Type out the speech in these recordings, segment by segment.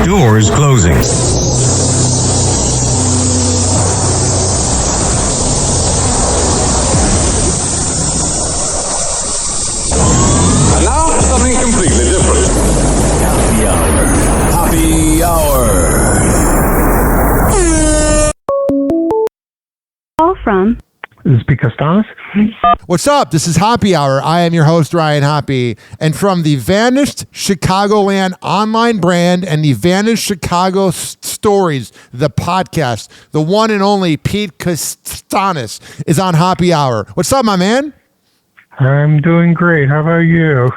Doors closing. And now, something completely different. Happy Hour. Happy Hour. Call from. This is Kastanes. What's up? This is Hoppe Hour. I am your host, Ryan Hoppe. And from the Vanished Chicagoland online brand and the Vanished Chicago Stories, the podcast, the one and only Pete Kastanes is on Hoppe Hour. What's up, my man? I'm doing great. How about you?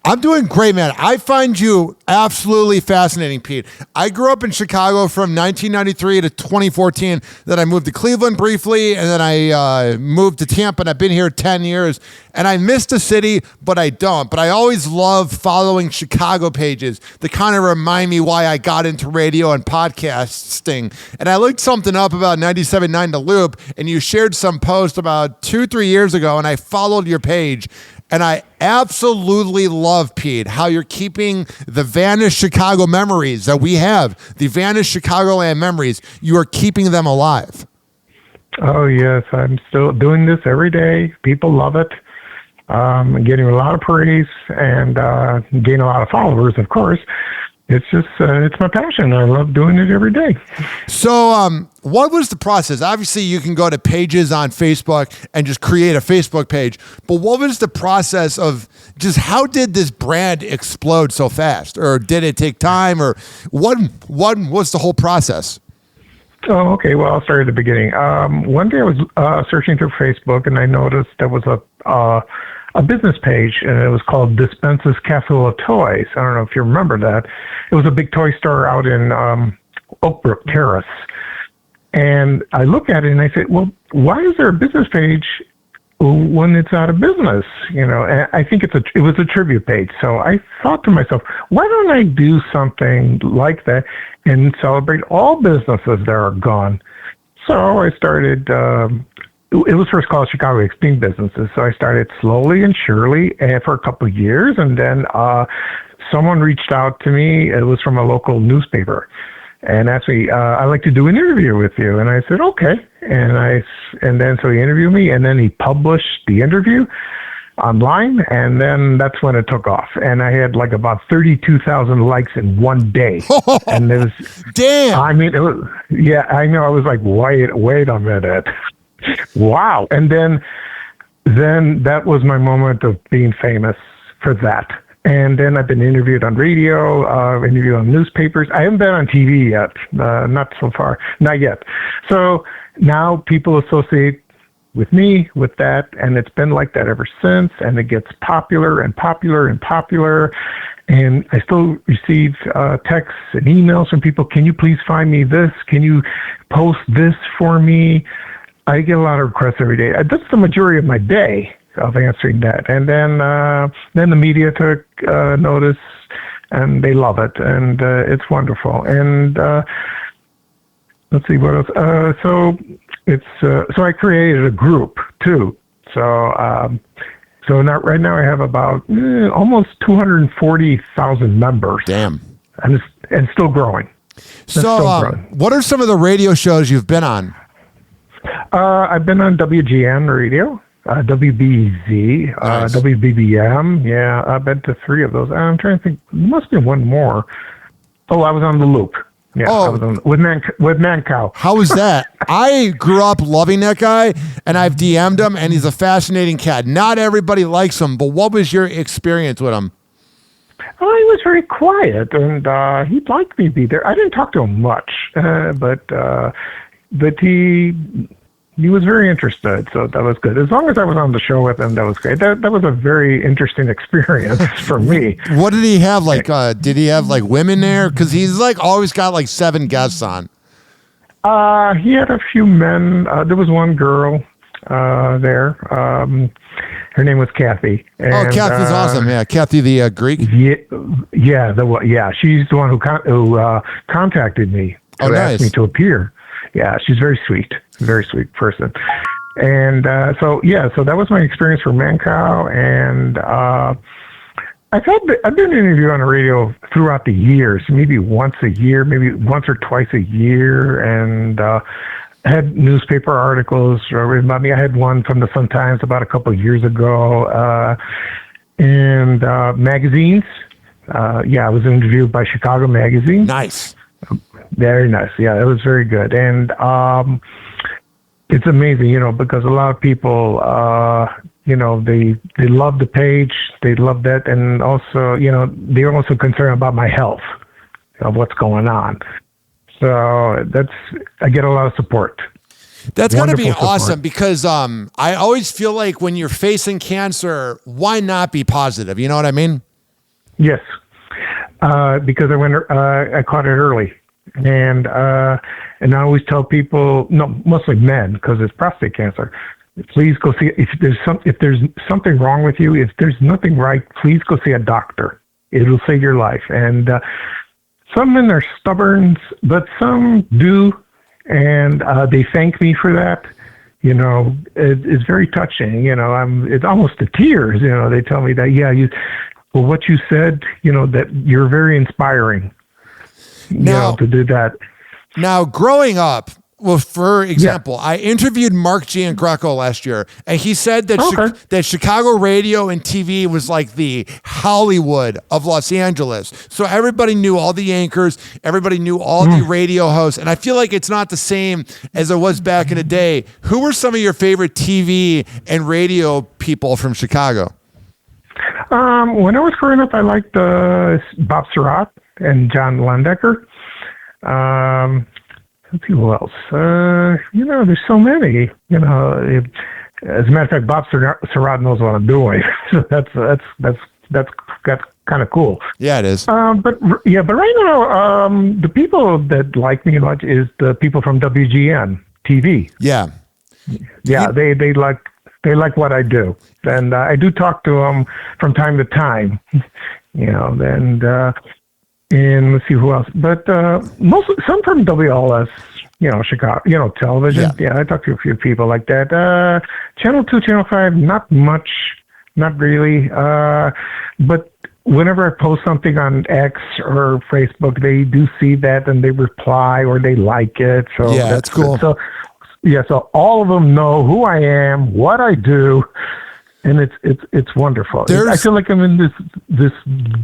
I'm doing great, man. I find you absolutely fascinating, Pete. I grew up in Chicago from 1993 to 2014. Then I moved to Cleveland briefly, and then I moved to Tampa, and I've been here 10 years. And I miss the city, but I don't. But I always love following Chicago pages that kind of remind me why I got into radio and podcasting. And I looked something up about 97.9 The Loop, and you shared some post about 2-3 years ago, and I followed your page. And I absolutely love, Pete, how you're keeping the vanished Chicago memories that we have, the vanished Chicagoland memories. You are keeping them alive. Oh, yes. I'm still doing this every day. People love it. I'm getting a lot of praise and gaining a lot of followers, of course. It's just, it's my passion. I love doing it every day. So what was the process? Obviously, you can go to pages on Facebook and just create a Facebook page. But what was the process of just how did this brand explode so fast? Or did it take time? Or what was the whole process? Oh, okay. Well, I'll start at the beginning. One day I was searching through Facebook, and I noticed there was a business page, and it was called Dispensa's Castle of Toys. I don't know if you remember that. It was a big toy store out in Oakbrook Terrace. And I look at it and I said, well, why is there a business page when it's out of business? You know, and I think it was a tribute page. So I thought to myself, why don't I do something like that and celebrate all businesses that are gone? So I started, it was first called Chicago Extinct Businesses. So I started slowly and surely for a couple of years. And then someone reached out to me. It was from a local newspaper. And asked me, I'd like to do an interview with you. And I said, okay. And then so he interviewed me, and then he published the interview online, and then that's when it took off. And I had like about 32,000 likes in one day. And it was, damn. I mean, it was, yeah, I know. I was like, wait a minute. Wow. And then that was my moment of being famous for that. And then I've been interviewed on radio, interviewed on newspapers. I haven't been on TV yet, not so far, not yet. So now people associate with me with that, and it's been like that ever since, and it gets popular and popular and popular. And I still receive texts and emails from people, can you please find me this? Can you post this for me? I get a lot of requests every day. That's the majority of my day of answering that. And then the media took notice, and they love it, and it's wonderful. And let's see what else. So I created a group too. So now right now I have about almost 240,000 members. Damn. And still growing. What are some of the radio shows you've been on? I've been on WGN radio. WBZ, nice. WBBM. Yeah, I've been to 3 of those. I'm trying to think. There must be one more. Oh, I was on The Loop. Yeah, I was on with Mancow. How was that? I grew up loving that guy, and I've DM'd him, and he's a fascinating cat. Not everybody likes him, but what was your experience with him? Oh, he was very quiet, and he'd like me to be there. I didn't talk to him much, but he was very interested, so that was good. As long as I was on the show with him, that was great. That was a very interesting experience for me. What did he have? Like, did he have like women there? Because he's like always got like 7 guests on. He had a few men. There was one girl there. Her name was Kathy. And, Kathy's awesome. Yeah, Kathy the Greek. Yeah. She's the one who contacted me to ask me to appear. Yeah, she's very sweet person. And so that was my experience for Mancow. And I've been interviewed on the radio throughout the years, maybe once a year, maybe once or twice a year, and had newspaper articles written about me. I had one from the Sun-Times about a couple of years ago, and magazines. I was interviewed by Chicago Magazine. Nice. Very nice. Yeah, it was very good. And it's amazing, because a lot of people, they love the page. They love that. And also, they're also concerned about my health, what's going on. So I get a lot of support. That's going to be Wonderful support. awesome because I always feel like when you're facing cancer, why not be positive? You know what I mean? Yes. Because I caught it early. And I always tell people, mostly men, because it's prostate cancer. Please go see if there's something wrong with you. If there's nothing right, please go see a doctor. It'll save your life. And some men are stubborn, but some do, and they thank me for that. It's very touching. It's almost to tears. They tell me that what you said. That you're very inspiring. Now, to do that. Now, growing up, well, for example, I interviewed Mark Giangreco last year, and he said that that Chicago radio and TV was like the Hollywood of Los Angeles. So everybody knew all the anchors, everybody knew all the radio hosts, and I feel like it's not the same as it was back in the day. Who were some of your favorite TV and radio people from Chicago? When I was growing up, I liked Bob Surratt and John Landecker. Let's see who else. There's so many. As a matter of fact, Bob Surratt knows what I'm doing. So that's kind of cool. Yeah, it is. But right now, the people that like me much is the people from WGN TV. Yeah. Yeah, they like what I do, and I do talk to them from time to time. And let's see who else. But some from WLS, Chicago, television. Yeah, I talked to a few people like that. Channel 2, Channel 5, not much, not really. But whenever I post something on X or Facebook, they do see that and they reply or they like it. So yeah, that's cool. So all of them know who I am, what I do. And it's wonderful. I feel like I'm in this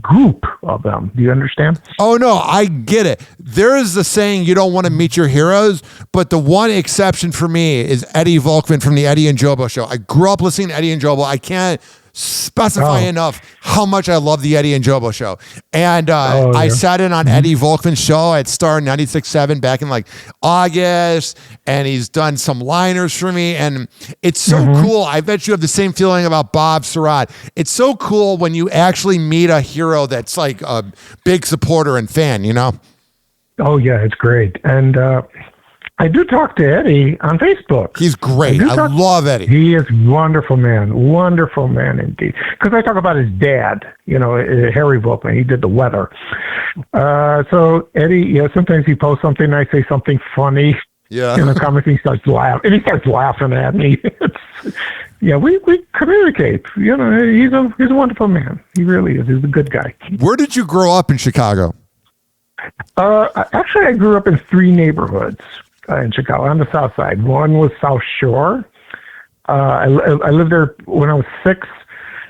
group of them. Do you understand? Oh, no, I get it. There is the saying you don't want to meet your heroes, but the one exception for me is Eddie Volkman from the Eddie and Jobo Show. I grew up listening to Eddie and Jobo. I can't specify enough how much I love the Eddie and Jobo Show. And I sat in on Eddie Volkman's show at Star 96.7 back in like August, and he's done some liners for me, and it's so cool. I bet you have the same feeling about Bob Surratt. It's so cool when you actually meet a hero that's like a big supporter and fan, Oh, yeah, it's great. And I do talk to Eddie on Facebook. He's great. I love Eddie. He is wonderful man indeed. Because I talk about his dad, Harry Volkman. He did the weather. So Eddie, sometimes he posts something, I say something funny. Yeah. In the comments, he starts laughing at me. We communicate. He's a wonderful man. He really is. He's a good guy. Where did you grow up in Chicago? Actually, I grew up in 3 neighborhoods in Chicago on the South Side. One was South Shore. I lived there when I was 6.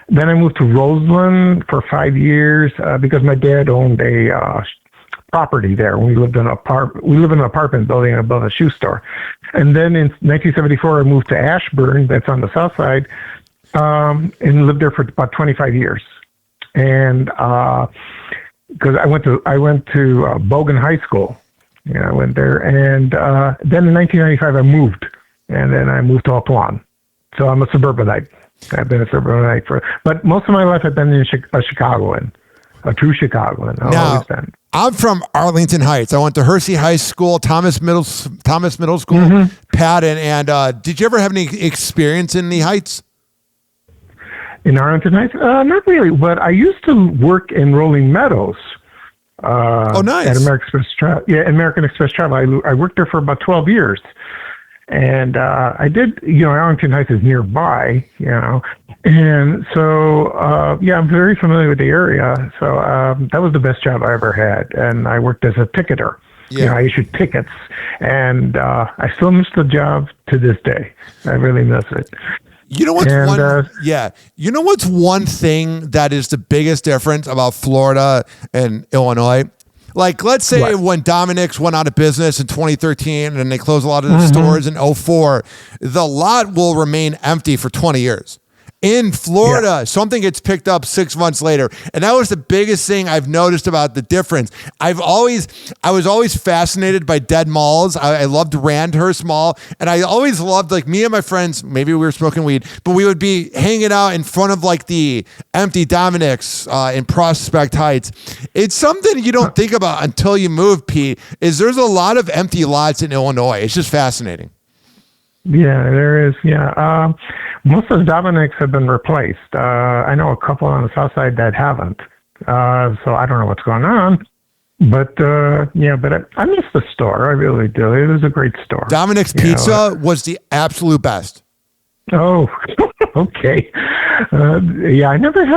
Then I moved to Roseland for 5 years because my dad owned a property there. We lived in an apartment building above a shoe store. And then in 1974, I moved to Ashburn, that's on the South Side, and lived there for about 25 years. And because I went to Bogan High School. I went there, and then in 1995 I moved, and then I moved to Oakland. So I'm a suburbanite. I've been a suburbanite but most of my life I've been a Chicagoan, a true Chicagoan. I've always been. I'm from Arlington Heights. I went to Hersey High School, Thomas Middle School, Patton, and did you ever have any experience in the Heights? In Arlington Heights? Not really, but I used to work in Rolling Meadows. Nice. At American Express Travel. I worked there for about 12 years. And I did, Arlington Heights is nearby, And so, yeah, I'm very familiar with the area. So that was the best job I ever had. And I worked as a ticketer. Yeah. I issued tickets. And I still miss the job to this day. I really miss it. You know what's You know what's one thing that is the biggest difference about Florida and Illinois? Like, let's say when Dominic's went out of business in 2013 and they closed a lot of the stores in 2004, the lot will remain empty for 20 years. In Florida, something gets picked up 6 months later. And that was the biggest thing I've noticed about the difference. I was always fascinated by dead malls. I loved Randhurst Mall. And I always loved, like, me and my friends, maybe we were smoking weed, but we would be hanging out in front of, like, the empty Dominic's in Prospect Heights. It's something you don't think about until you move, Pete, is there's a lot of empty lots in Illinois. It's just fascinating. Yeah, there is. Yeah. Most of the Dominics have been replaced. I know a couple on the south side that haven't. So I don't know what's going on. But, yeah, but I miss the store. I really do. It was a great store. Dominic's Pizza was the absolute best. Oh, okay. Yeah, I don't think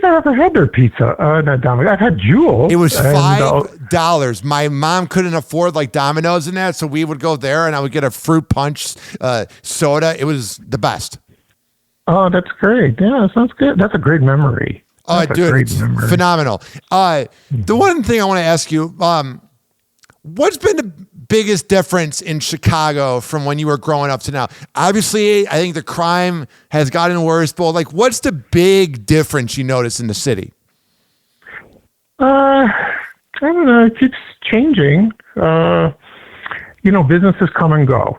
I ever had their pizza. Not Dominic. I've had Jewel. It was $5. My mom couldn't afford like Domino's and that, so we would go there and I would get a fruit punch soda. It was the best. Oh, that's great. Yeah, sounds good. That's a great memory. Dude, it's phenomenal. The one thing I want to ask you, what's been the biggest difference in Chicago from when you were growing up to now? Obviously, I think the crime has gotten worse, but like, what's the big difference you notice in the city? I don't know. It keeps changing. Businesses come and go.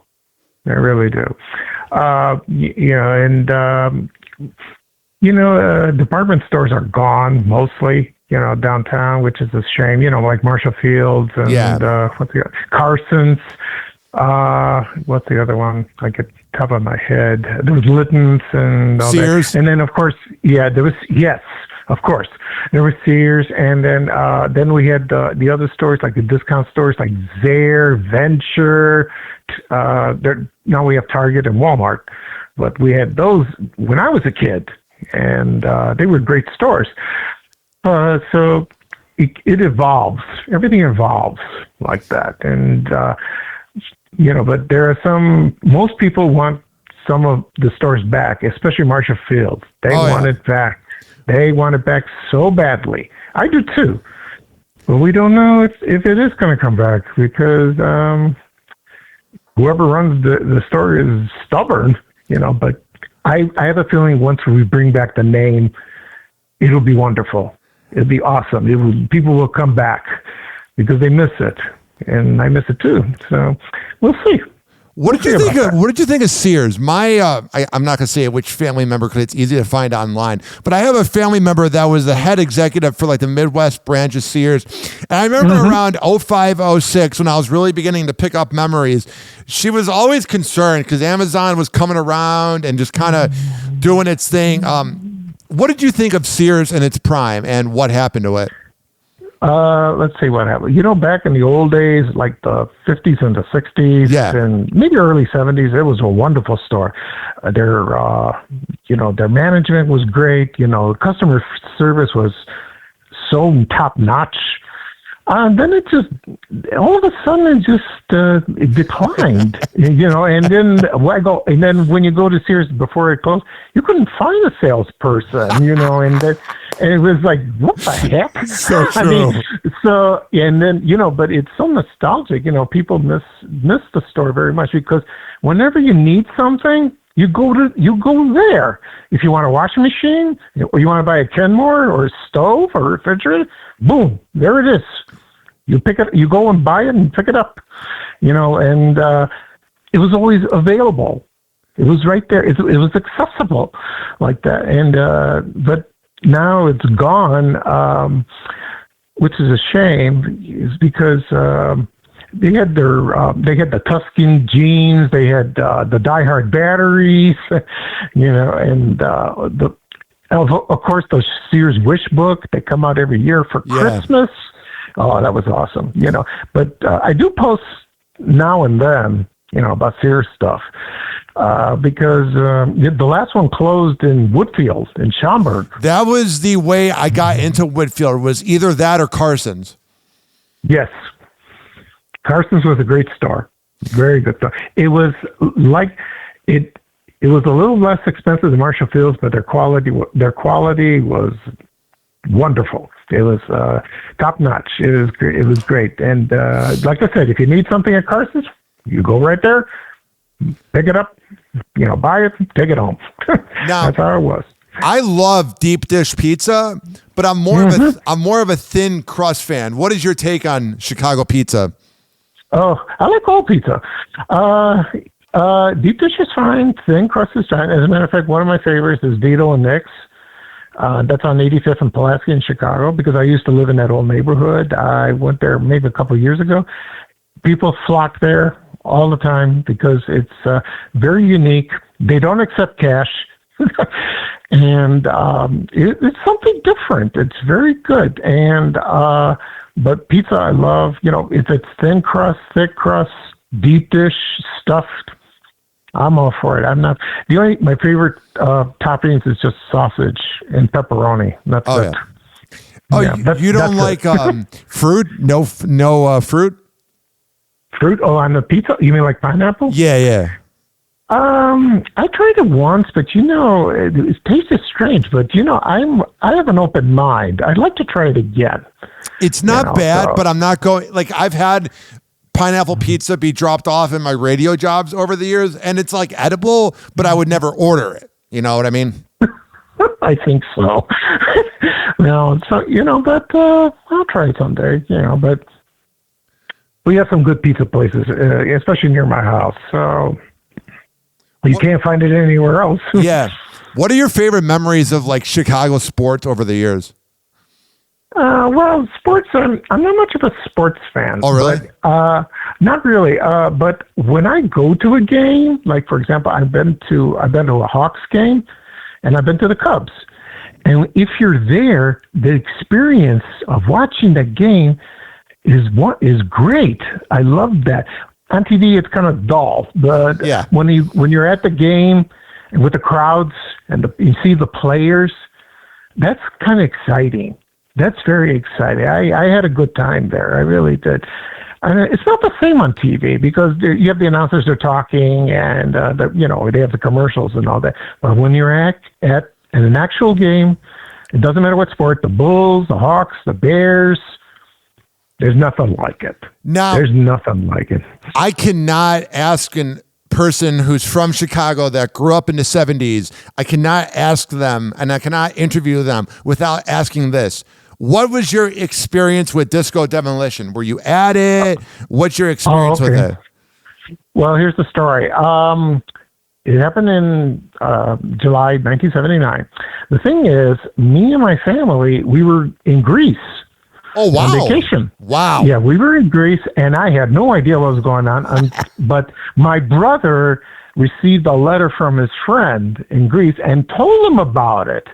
They really do. Department stores are gone mostly, downtown, which is a shame, like Marshall Fields and what's the other? Carson's. What's the other one? I get top of my head. There was Litton's and all Sears. that. And then, of course, of course. There was Sears, and then we had the other stores, like the discount stores, like Zare, Venture. Now we have Target and Walmart, but we had those when I was a kid, and they were great stores. So it evolves. Everything evolves like that, and but there are most people want some of the stores back, especially Marshall Fields. They want it back. They want it back so badly. I do too. But we don't know if it is going to come back because whoever runs the store is stubborn, but I have a feeling once we bring back the name, it'll be wonderful. It'll be awesome. People will come back because they miss it. And I miss it too. So we'll see. What did you think of Sears? I'm not going to say which family member because it's easy to find online, but I have a family member that was the head executive for like the Midwest branch of Sears. And I remember around 05, 06, when I was really beginning to pick up memories, she was always concerned because Amazon was coming around and just kind of doing its thing. What did you think of Sears in its prime and what happened to it? Let's see what happened. Back in the old days, like the 50s and the 60s and maybe early 70s, it was a wonderful store. Their management was great. Customer service was so top notch. Then it just, all of a sudden, it declined, and then when you go to Sears before it closed, you couldn't find a salesperson, and it was like, what the heck? So true. And then, but it's so nostalgic, people miss the store very much because whenever you need something, you go there. If you want a washing machine or you want to buy a Kenmore or a stove or a refrigerator, boom, there it is. You pick it, you go and buy it and pick it up, and it was always available. It was right there. It was accessible like that. And, but now it's gone, which is a shame is because, they had the Tuscan jeans, they had, the Die Hard batteries, and, of course, those Sears Wish book, they come out every year for Christmas. Oh, that was awesome, But I do post now and then, about Sears stuff. because the last one closed in Woodfield in Schaumburg. That was the way I got into Whitfield, was either that or Carson's. Yes. Carson's was a great store. Very good store. It was like it was a little less expensive than Marshall Field's, but their quality was wonderful. It was top notch. It was great. And like I said, if you need something at Carson's, you go right there, pick it up, buy it, take it home. Now, that's how it was. I love deep dish pizza, but I'm more of a thin crust fan. What is your take on Chicago pizza? Oh, I like all pizza. Deep dish is fine. Thin crust is fine. As a matter of fact, one of my favorites is Vito and Nick's. That's on 85th and Pulaski in Chicago, because I used to live in that old neighborhood. I went there maybe a couple of years ago. People flock there all the time because it's very unique. They don't accept cash. And it's something different. It's very good. And but pizza I love, if it's thin crust, thick crust, deep dish, stuffed, I'm all for it. My favorite toppings is just sausage and pepperoni. That's it. Yeah. Oh, yeah, you don't like fruit? No fruit? Fruit? Oh, on the pizza? You mean like pineapple? Yeah. I tried it once, but it tasted strange. But I have an open mind. I'd like to try it again. It's not bad, but I'm not going. Like, I've had pineapple pizza be dropped off in my radio jobs over the years, and it's like edible, but I would never order it. You know what I mean? I think so. But I'll try it someday. But we have some good pizza places, especially near my house. So. You can't find it anywhere else. Yeah. What are your favorite memories of like Chicago sports over the years? Well, sports, I'm not much of a sports fan. Oh, really? But, not really. But when I go to a game, like for example, I've been to a Hawks game, and I've been to the Cubs. And if you're there, the experience of watching the game is great. I love that. On TV, it's kind of dull, but when you're at the game and with the crowds and you see the players, that's kind of exciting. That's very exciting. I had a good time there. I really did. And it's not the same on TV because you have the announcers, they're talking, and they have the commercials and all that. But when you're at an actual game, it doesn't matter what sport, the Bulls, the Hawks, the Bears, there's nothing like it. No, there's nothing like it. I cannot ask a person who's from Chicago that grew up in the 70s, I cannot ask them and I cannot interview them without asking this. What was your experience with Disco Demolition? Were you at it? What's your experience with it? Well, here's the story. It happened in July 1979. The thing is, me and my family, we were in Greece. Oh, wow. On vacation. Wow. Yeah, we were in Greece, and I had no idea what was going on. But my brother received a letter from his friend in Greece and told him about it.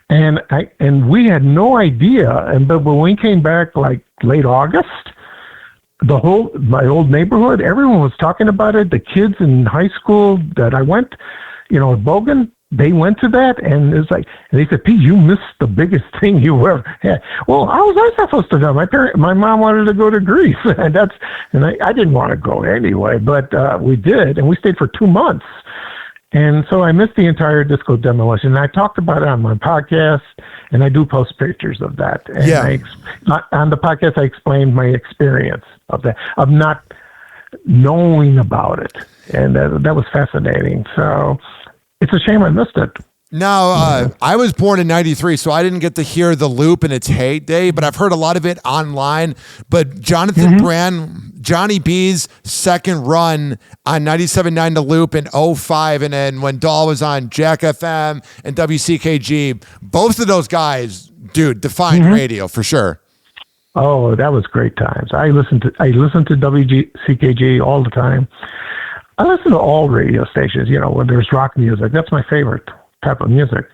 And we had no idea. But when we came back, like late August, my old neighborhood, everyone was talking about it. The kids in high school that I went, Bogan, they went to that, and it's like, and they said, "Pete, you missed the biggest thing you ever had." Well, how was I supposed to know? My mom wanted to go to Greece, and I didn't want to go anyway, but we did, and we stayed for 2 months, and so I missed the entire Disco Demolition. And I talked about it on my podcast, and I do post pictures of that. And on the podcast, I explained my experience of that, of not knowing about it, and that was fascinating. So. It's a shame I missed it. No, I was born in 93, so I didn't get to hear the Loop in its heyday, but I've heard a lot of it online. But Jonathan Brand, Johnny B's second run on 97.9 The Loop in 05, and then when Dahl was on Jack FM and WCKG, both of those guys, dude, defined radio for sure. Oh, that was great times. I listened to WCKG all the time. I listen to all radio stations, when there's rock music. That's my favorite type of music.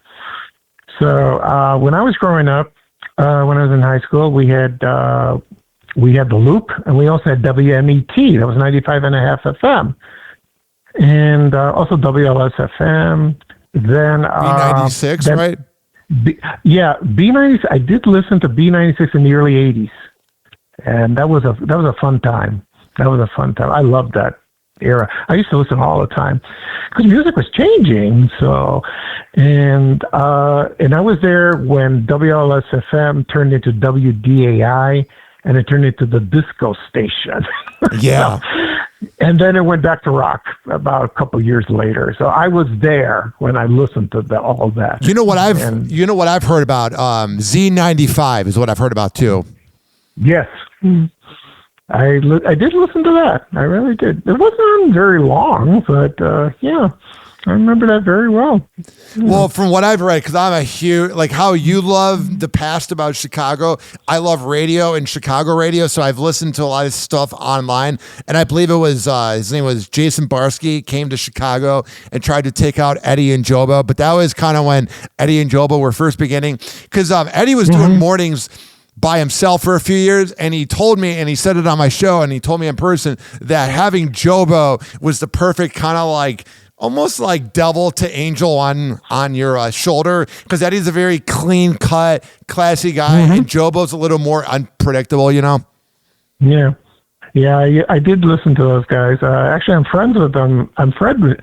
So when I was growing up, when I was in high school, we had the Loop, and we also had WMET. That was 95.5 FM. and also WLSFM. Then B96, then right? B96. I did listen to B96 in the early '80s, and that was a fun time. That was a fun time. I loved that era. I used to listen all the time because music was changing. So, and I was there when WLSFM turned into WDAI, and it turned into the disco station. Yeah. And then it went back to rock about a couple of years later. So I was there when I listened to all that. You know what I've heard about? Z95 is what I've heard about too. Yes. I did listen to that. I really did. It wasn't on very long, but yeah, I remember that very well. Well, from what I've read, because I'm a huge, like how you love the past about Chicago, I love radio and Chicago radio, so I've listened to a lot of stuff online, and I believe it was, his name was Jason Barsky, came to Chicago and tried to take out Eddie and Jobo, but that was kind of when Eddie and Jobo were first beginning, because Eddie was doing mornings by himself for a few years, and he told me, and he said it on my show, and he told me in person that having Jobo was the perfect kind of like almost like devil to angel on your shoulder, because Eddie's a very clean cut, classy guy, and Jobo's a little more unpredictable, you know? Yeah. Yeah, I did listen to those guys. Actually, I'm friends with them. I'm friends with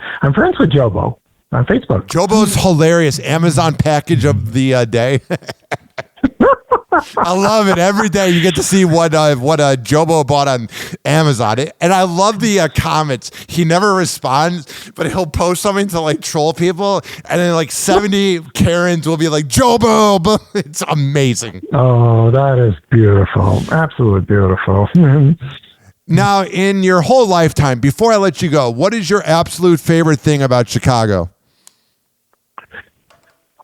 Jobo on Facebook. Jobo's hilarious. Amazon package of the day. I love it. Every day you get to see what Jobo bought on Amazon. And I love the comments. He never responds, but he'll post something to like troll people, and then like 70 Karens will be like, Jobo. It's amazing. Oh, that is beautiful. Absolutely beautiful. Now, in your whole lifetime, before I let you go, what is your absolute favorite thing about Chicago?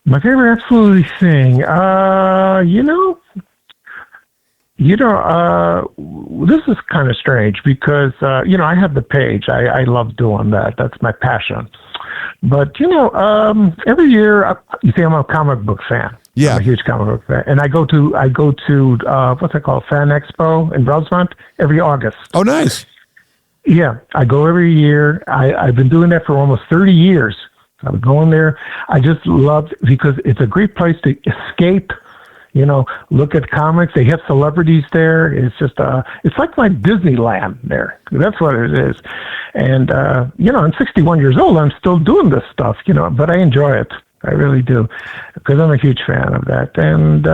My favorite absolutely thing, this is kind of strange because, I have the page. I love doing that. That's my passion. But, every year, you see, I'm a comic book fan. Yeah. I'm a huge comic book fan. And I go to what's it called, Fan Expo in Rosemont every August. Oh, nice. Yeah, I go every year. I've been doing that for almost 30 years. I'm going there. I just love because it's a great place to escape. Look at comics. They have celebrities there. It's just it's like Disneyland there. That's what it is. And I'm 61 years old. I'm still doing this stuff. But I enjoy it. I really do, because I'm a huge fan of that. And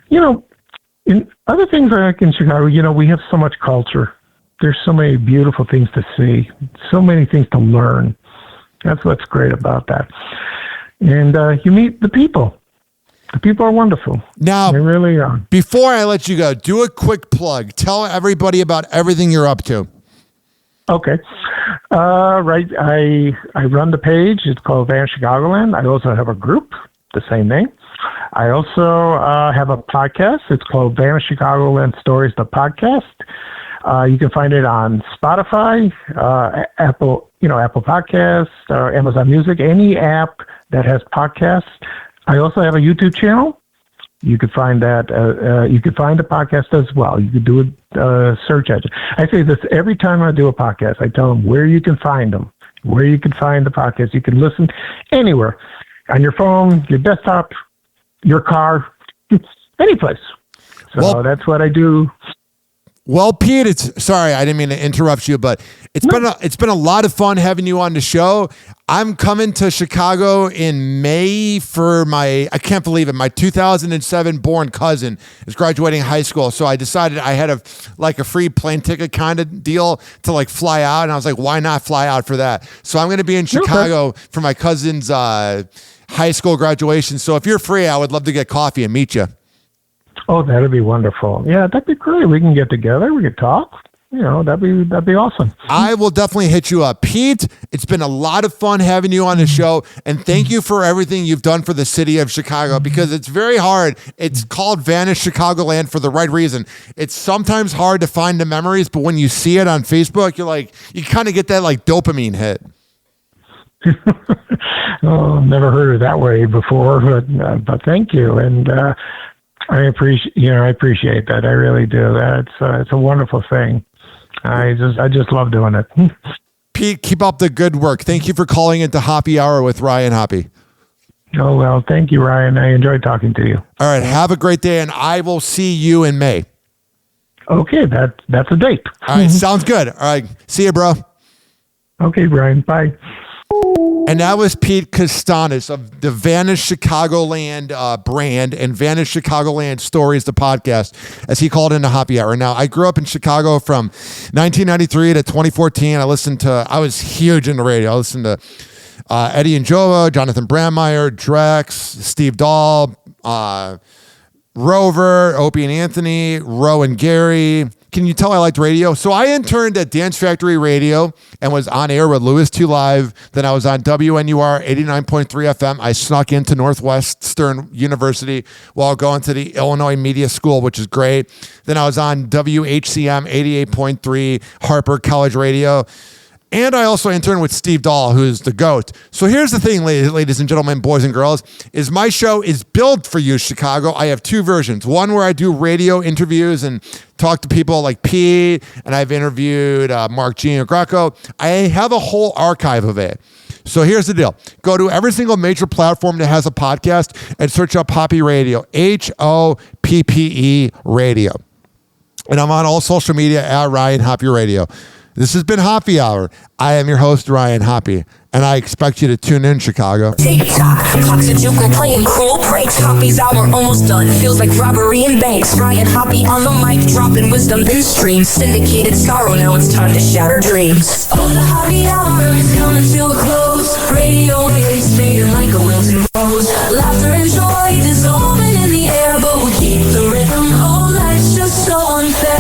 in other things like in Chicago, we have so much culture. There's so many beautiful things to see. So many things to learn. That's what's great about that. And you meet the people. The people are wonderful. Now, they really are. Before I let you go, do a quick plug. Tell everybody about everything you're up to. Okay. Right. I run the page. It's called Van Chicagoland. I also have a group, the same name. I also have a podcast. It's called Van Chicagoland Stories, the podcast. You can find it on Spotify, Apple Podcasts, Amazon Music, any app that has podcasts. I also have a YouTube channel. You could find that. You could find the podcast as well. You could do a search engine. I say this every time I do a podcast. I tell them where you can find them, where you can find the podcast. You can listen anywhere, on your phone, your desktop, your car, any place. So that's what I do. Well, Pete, sorry, I didn't mean to interrupt you, but it's been a lot of fun having you on the show. I'm coming to Chicago in May for I can't believe it, my 2007 born cousin is graduating high school. So I decided I had a free plane ticket kind of deal to fly out. And I was like, why not fly out for that? So I'm going to be in Chicago for my cousin's high school graduation. So if you're free, I would love to get coffee and meet you. Oh, that'd be wonderful. Yeah, that'd be great. We can get together. We could talk. That'd be awesome. I will definitely hit you up. Pete, it's been a lot of fun having you on the show, and thank you for everything you've done for the city of Chicago, because it's very hard. It's called Vanish Chicagoland for the right reason. It's sometimes hard to find the memories, but when you see it on Facebook, you kind of get that dopamine hit. Oh, never heard it that way before, but thank you. And I appreciate that. I really do. It's a wonderful thing. I just love doing it. Pete. Keep up the good work. Thank you for calling into Hoppy Hour with Ryan Hoppy. Oh, well, thank you, Ryan. I enjoyed talking to you. All right. Have a great day, and I will see you in May. Okay, that's a date. All right. Sounds good. All right. See you, bro. Okay, Brian. Bye. And that was Pete Kastanes of the Vanished Chicagoland brand and Vanished Chicagoland Stories, the podcast, as he called into Hoppy Hour. Now, I grew up in Chicago from 1993 to 2014. I was huge into radio. I listened to Eddie and Joe, Jonathan Brandmeier, Drex, Steve Dahl, Rover, Opie and Anthony, Roe and Gary. Can you tell I liked radio? So I interned at Dance Factory Radio and was on air with Louis 2 Live. Then I was on WNUR 89.3 FM. I snuck into Northwestern University while going to the Illinois Media School, which is great. Then I was on WHCM 88.3 Harper College Radio. And I also interned with Steve Dahl, who's the GOAT. So here's the thing, ladies and gentlemen, boys and girls, is my show is built for you, Chicago. I have two versions. One where I do radio interviews and talk to people like Pete, and I've interviewed Mark Giangracco. I have a whole archive of it. So here's the deal. Go to every single major platform that has a podcast and search up Hoppy Radio, HOPPE Radio. And I'm on all social media at Ryan Hoppy Radio. This has been Hoppy Hour. I am your host, Ryan Hoppy, and I expect you to tune in, Chicago. TikTok, clocks a juke, we're playing cruel pranks. Hoppy's hour almost done, feels like robbery in banks. Ryan Hoppy on the mic, dropping wisdom through streams. Syndicated sorrow, now it's time to shatter dreams. Oh, the Hoppy Hour is coming to a close. Radio waves fading like a wilted rose. Laughter and joy dissolving in the air, but we'll keep the rhythm. Oh, life's just so unfair.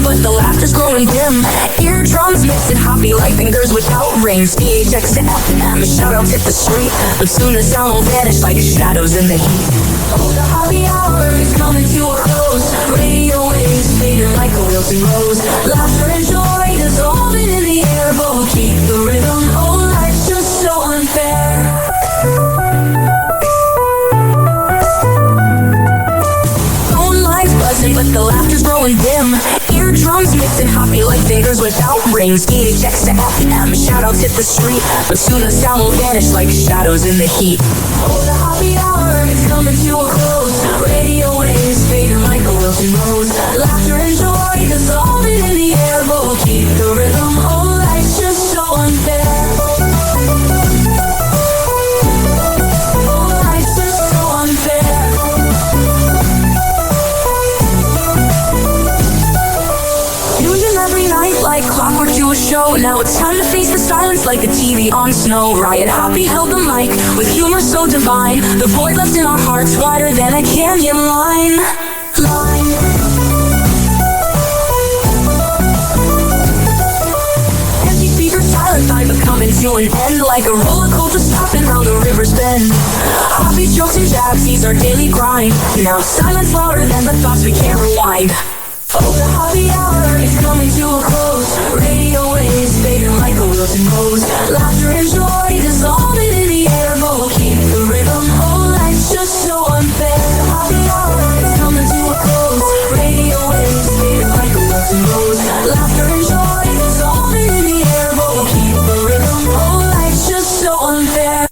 But the laughter's growing dim. Eardrums mixing Hoppy like fingers without rings. DHX to FM, shoutouts hit the street. But soon the sound will vanish like shadows in the heat. Oh, the Hoppy Hour is coming to a close. Radio waves fading like a wilted rose. Laughter and joy dissolving in the air, but we'll keep the rhythm. Oh, life's just so unfair. Phone lines buzzing, but the laughter's growing dim. Eardrums mixing Hoppy like fingers without rings. DHX to FM, shoutouts hit the street. But soon the sound will vanish like shadows in the heat. Oh, the Hoppy Hour is coming to a close. Radio waves fading like a wilted rose. Laughter and joy dissolving in the air, but we'll keep the rhythm. Oh, life's just so unfair. Oh, life's just so unfair. Every night like clockwork to a show. Now it's time to face the silence like a TV on snow. Ryan Hoppy held the mic with humor so divine. The void left in our hearts wider than a canyon line. Empty speakers silent, I'm coming to an end. Like a roller coaster stopping round the river's bend. Hoppy jokes and jabs, these are daily grind. Now silence louder than the thoughts we can't rewind. Oh, the Hoppy Hour is coming to a close. Radio waves fading like a wilted rose. Laughter and joy dissolving in the air, but we'll keep the rhythm. Oh, life's just so unfair. The Hoppy Hour is coming to a close. Radio waves fading like a wilted rose. Laughter and joy dissolving in the air, but we'll keep the rhythm. Oh, life's just so unfair.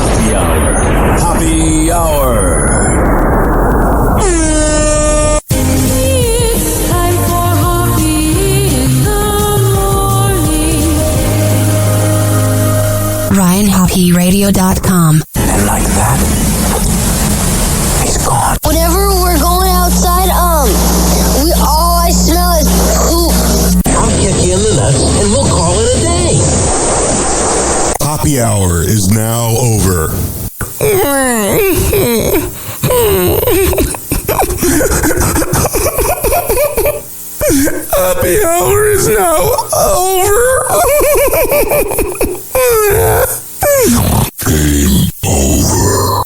Hoppy Hour. Hoppy Hour. RyanHoppyRadio.com. And like that, he's gone. Whenever we're going outside, all I smell is poop. I'll kick you in the nuts and we'll call it a day. Hoppy Hour is now over. Happy Hour is now over. Game over.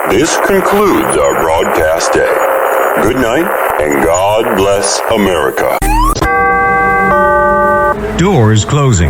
This concludes our broadcast day. Good night, and God bless America. Doors closing.